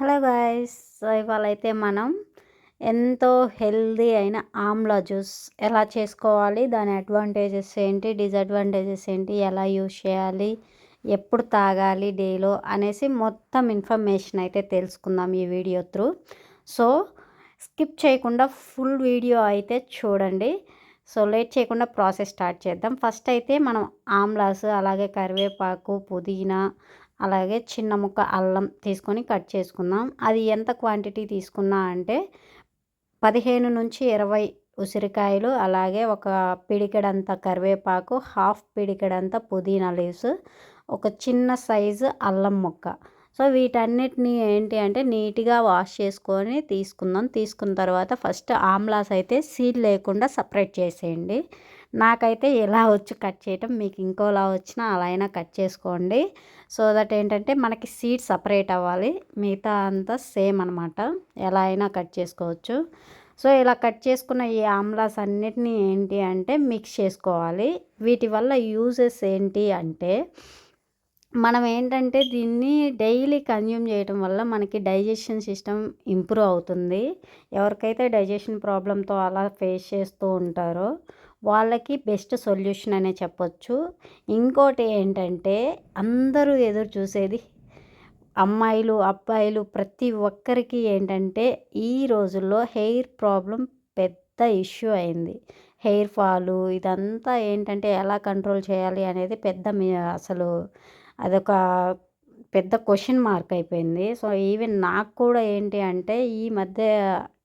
Hello guys. So ఇవాళైతే మనం ఎంతో healthy అయిన ఆమ్లా జ్యూస్ ఎలా చేసుకోవాలి, దాని అడ్వాంటేజెస్ ఏంటి, డిసడ్వాంటేజెస్ ఏంటి, ఎలా యూజ్ చేయాలి, ఎప్పుడు తాగాలి డేలో అనేసి మొత్తం ఇన్ఫర్మేషన్ అయితే తెలుసుకుందాం ఈ వీడియో త్రూ. సో స్కిప్ చేయకుండా ఫుల్ వీడియో అయితే చూడండి. సో లేట్ చేయకుండా ప్రాసెస్ స్టార్ట్ చేద్దాం. ఫస్ట్ అయితే మనం ఆమ్లాస్, అలాగే కరివేపాకు, పుదీనా, అలాగే చిన్న ముక్క అల్లం తీసుకొని కట్ చేసుకుందాం. అది ఎంత క్వాంటిటీ తీసుకున్నా అంటే 15 నుంచి 20 ఉసిరికాయలు, అలాగే ఒక పిడికెడంత కరివేపాకు, హాఫ్ పిడికెడంత పుదీనా లీవ్స్, ఒక చిన్న సైజు అల్లం ముక్క. సో వీటన్నిటిని ఏంటి అంటే నీట్గా వాష్ చేసుకొని తీసుకుందాం. తీసుకున్న తర్వాత ఫస్ట్ ఆమ్లాస్ అయితే సీడ్ లేకుండా సపరేట్ చేసేయండి. నాకైతే ఎలా వచ్చి కట్ చేయటం, మీకు ఇంకోలా వచ్చినా అలా అయినా కట్ చేసుకోండి. సో దట్ ఏంటంటే మనకి సీడ్ సపరేట్ అవ్వాలి, మిగతా అంతా సేమ్ అనమాట, ఎలా అయినా కట్ చేసుకోవచ్చు. సో ఇలా కట్ చేసుకున్న ఈ ఆమ్లాస్ అన్నిటినీ ఏంటి అంటే మిక్స్ చేసుకోవాలి. వీటి వల్ల యూజెస్ ఏంటి అంటే మనం ఏంటంటే దీన్ని డైలీ కన్జ్యూమ్ చేయడం వల్ల మనకి డైజెషన్ సిస్టమ్ ఇంప్రూవ్ అవుతుంది. ఎవరికైతే డైజెషన్ ప్రాబ్లంతో అలా ఫేస్ చేస్తూ ఉంటారో వాళ్ళకి బెస్ట్ సొల్యూషన్ అనే చెప్పొచ్చు. ఇంకోటి ఏంటంటే అందరూ ఎదురు చూసేది, అమ్మాయిలు అబ్బాయిలు ప్రతి ఒక్కరికి ఏంటంటే ఈ రోజుల్లో హెయిర్ ప్రాబ్లం పెద్ద ఇష్యూ అయింది. హెయిర్ ఫాలు ఇదంతా ఏంటంటే ఎలా కంట్రోల్ చేయాలి అనేది అసలు అదొక పెద్ద క్వశ్చన్ మార్క్ అయిపోయింది. సో ఈవెన్ నాకు కూడా ఏంటి అంటే ఈ మధ్య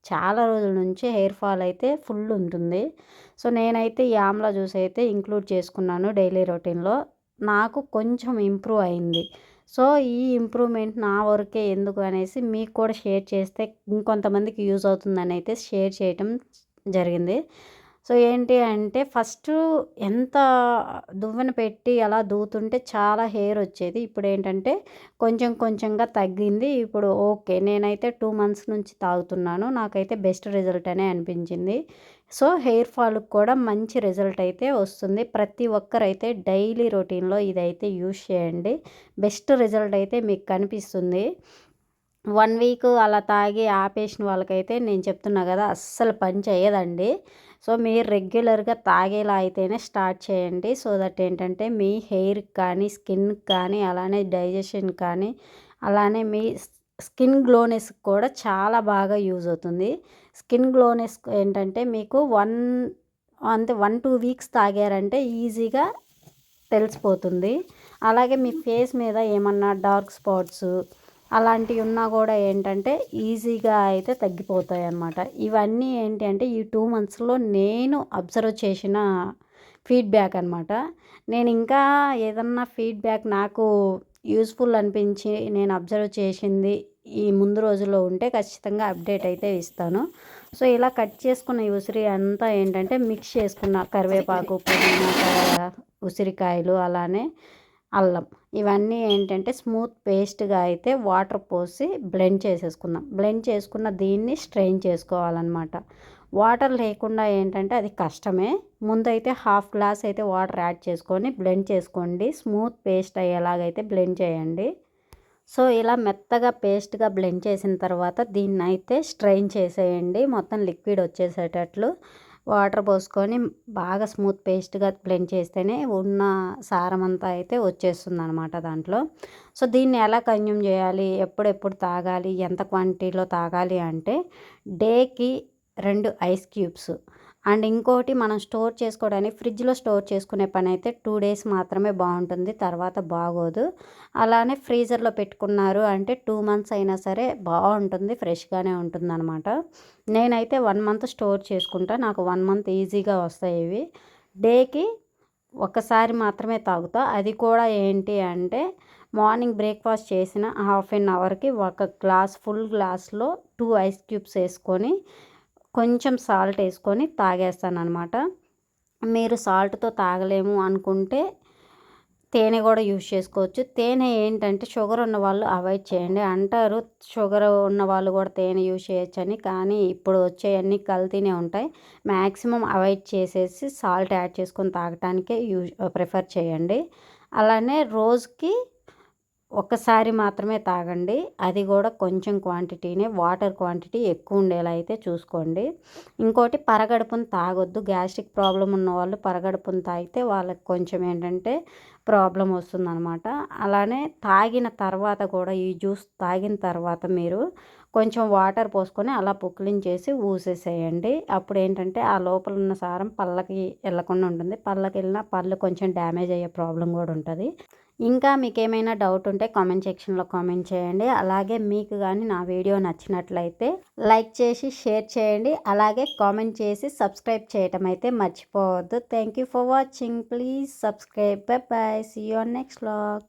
చాలా రోజుల నుంచి హెయిర్ ఫాల్ అయితే ఫుల్ ఉంటుంది. సో నేనైతే ఈ ఆమ్లా జ్యూస్ అయితే ఇంక్లూడ్ చేసుకున్నాను డైలీ రొటీన్లో. నాకు కొంచెం ఇంప్రూవ్ అయింది. సో ఈ ఇంప్రూవ్మెంట్ నా వరకే ఎందుకు అనేసి మీకు కూడా షేర్ చేస్తే ఇంకొంతమందికి యూజ్ అవుతుందని అయితే షేర్ చేయటం జరిగింది. సో ఏంటి అంటే ఫస్ట్ ఎంత దువ్వెన పెట్టి అలా దూతుంటే చాలా హెయిర్ వచ్చేది. ఇప్పుడు ఏంటంటే కొంచెం కొంచెంగా తగ్గింది. ఇప్పుడు ఓకే, నేనైతే 2 మంత్స్ నుంచి తాగుతున్నాను. నాకైతే బెస్ట్ రిజల్ట్ అనే అనిపించింది. సో హెయిర్ ఫాల్కి కూడా మంచి రిజల్ట్ అయితే వస్తుంది. ప్రతి ఒక్కరైతే డైలీ రొటీన్లో ఇదైతే యూజ్ చేయండి. బెస్ట్ రిజల్ట్ అయితే మీకు కనిపిస్తుంది. 1 వీక్ అలా తాగి ఆపేసిన వాళ్ళకైతే నేను చెప్తున్నా కదా, అస్సలు పని చేయదండి. సో మీరు రెగ్యులర్గా తాగేలా అయితేనే స్టార్ట్ చేయండి. సో దట్ ఏంటంటే మీ హెయిర్కి కానీ, స్కిన్కి కానీ, అలానే డైజెషన్ కానీ, అలానే మీ స్కిన్ గ్లోనెస్కి కూడా చాలా బాగా యూజ్ అవుతుంది. స్కిన్ గ్లోనెస్ ఏంటంటే మీకు 1-2 వీక్స్ తాగారంటే ఈజీగా తెలిసిపోతుంది. అలాగే మీ ఫేస్ మీద ఏమన్నా డార్క్ స్పాట్స్ అలాంటివి ఉన్నా కూడా ఏంటంటే ఈజీగా అయితే తగ్గిపోతాయి అన్నమాట. ఇవన్నీ ఏంటి అంటే ఈ 2 మంత్స్లో నేను అబ్జర్వ్ చేసిన ఫీడ్బ్యాక్ అనమాట. నేను ఇంకా ఏదన్నా ఫీడ్బ్యాక్ నాకు యూస్ఫుల్ అనిపించి నేను అబ్జర్వ్ చేసింది ఈ ముందు రోజుల్లో ఉంటే ఖచ్చితంగా అప్డేట్ అయితే ఇస్తాను. సో ఇలా కట్ చేసుకున్న ఈ ఉసిరి అంతా ఏంటంటే మిక్స్ చేసుకున్న కరివేపాకు, పుదీనా, ఉసిరికాయలు, అలానే అల్లం, ఇవన్నీ ఏంటంటే స్మూత్ పేస్ట్గా అయితే వాటర్ పోసి బ్లెండ్ చేసేసుకుందాం. బ్లెండ్ చేసుకున్న దీన్ని స్ట్రెయిన్ చేసుకోవాలన్నమాట. వాటర్ లేకుండా ఏంటంటే అది కష్టమే. ముందైతే హాఫ్ గ్లాస్ అయితే వాటర్ యాడ్ చేసుకొని బ్లెండ్ చేసుకోండి. స్మూత్ పేస్ట్ అయ్యేలాగైతే బ్లెండ్ చేయండి. సో ఇలా మెత్తగా పేస్ట్గా బ్లెండ్ చేసిన తర్వాత దీన్ని అయితే స్ట్రెయిన్ చేసేయండి. మొత్తం లిక్విడ్ వచ్చేసేటట్లు వాటర్ పోసుకొని బాగా స్మూత్ పేస్ట్గా బ్లెండ్ చేస్తేనే ఉన్న సారం అంతా అయితే వచ్చేస్తుంది అనమాట దాంట్లో. సో దీన్ని ఎలా కన్జ్యూమ్ చేయాలి, ఎప్పుడెప్పుడు తాగాలి, ఎంత క్వాంటిటీలో తాగాలి అంటే డేకి 2 ఐస్ క్యూబ్స్. అండ్ ఇంకోటి, మనం స్టోర్ చేసుకోవడానికి ఫ్రిడ్జ్లో స్టోర్ చేసుకునే పని అయితే 2 డేస్ మాత్రమే బాగుంటుంది, తర్వాత బాగోదు. అలానే ఫ్రీజర్లో పెట్టుకున్నారు అంటే 2 మంత్స్ అయినా సరే బాగుంటుంది, ఫ్రెష్గానే ఉంటుంది అనమాట. నేనైతే 1 మంత్ స్టోర్ చేసుకుంటా, నాకు 1 మంత్ ఈజీగా వస్తాయి ఇవి. డేకి ఒకసారి మాత్రమే తాగుతా. అది కూడా ఏంటి అంటే మార్నింగ్ బ్రేక్ఫాస్ట్ చేసిన హాఫ్ అన్ అవర్కి ఒక గ్లాస్, ఫుల్ గ్లాస్లో 2 ఐస్ క్యూబ్స్ వేసుకొని కొంచెం సాల్ట్ వేసుకొని తాగేస్తాను అనమాట. మీరు సాల్ట్తో తాగలేము అనుకుంటే తేనె కూడా యూజ్ చేసుకోవచ్చు. తేనె ఏంటంటే షుగర్ ఉన్న వాళ్ళు అవాయిడ్ చేయండి. అంటారు షుగర్ ఉన్న వాళ్ళు కూడా తేనె యూజ్ చేయొచ్చని, కానీ ఇప్పుడు వచ్చేవన్నీ కల్తీనే ఉంటాయి. మ్యాక్సిమం అవాయిడ్ చేసేసి సాల్ట్ యాడ్ చేసుకొని తాగటానికే ప్రిఫర్ చేయండి. అలానే రోజుకి ఒక్కసారి మాత్రమే తాగండి. అది కూడా కొంచెం క్వాంటిటీనే, వాటర్ క్వాంటిటీ ఎక్కువ ఉండేలా అయితే చూసుకోండి. ఇంకోటి పరగడుపున తాగొద్దు. గ్యాస్ట్రిక్ ప్రాబ్లం ఉన్నవాళ్ళు పరగడుపున తాగితే వాళ్ళకి కొంచెం ఏంటంటే ప్రాబ్లం వస్తుందనమాట. అలానే తాగిన తర్వాత కూడా ఈ జ్యూస్ తాగిన తర్వాత మీరు కొంచెం వాటర్ పోసుకొని అలా పుక్కిలించేసి ఊసేసేయండి. అప్పుడు ఏంటంటే ఆ లోపల ఉన్న సారం పళ్ళకి వెళ్ళకుండా ఉంటుంది. పళ్ళకి వెళ్ళినా పళ్ళు కొంచెం డ్యామేజ్ అయ్యే ప్రాబ్లం కూడా ఉంటుంది. ఇంకా మీకేమైనా డౌట్ ఉంటే కామెంట్ సెక్షన్లో కామెంట్ చేయండి. అలాగే మీకు కానీ నా వీడియో నచ్చినట్లయితే లైక్ చేసి షేర్ చేయండి. అలాగే కామెంట్ చేసి సబ్స్క్రైబ్ చేయటం అయితే మర్చిపోవద్దు. Thank you for watching. Please subscribe. Bye bye. See you on next vlog.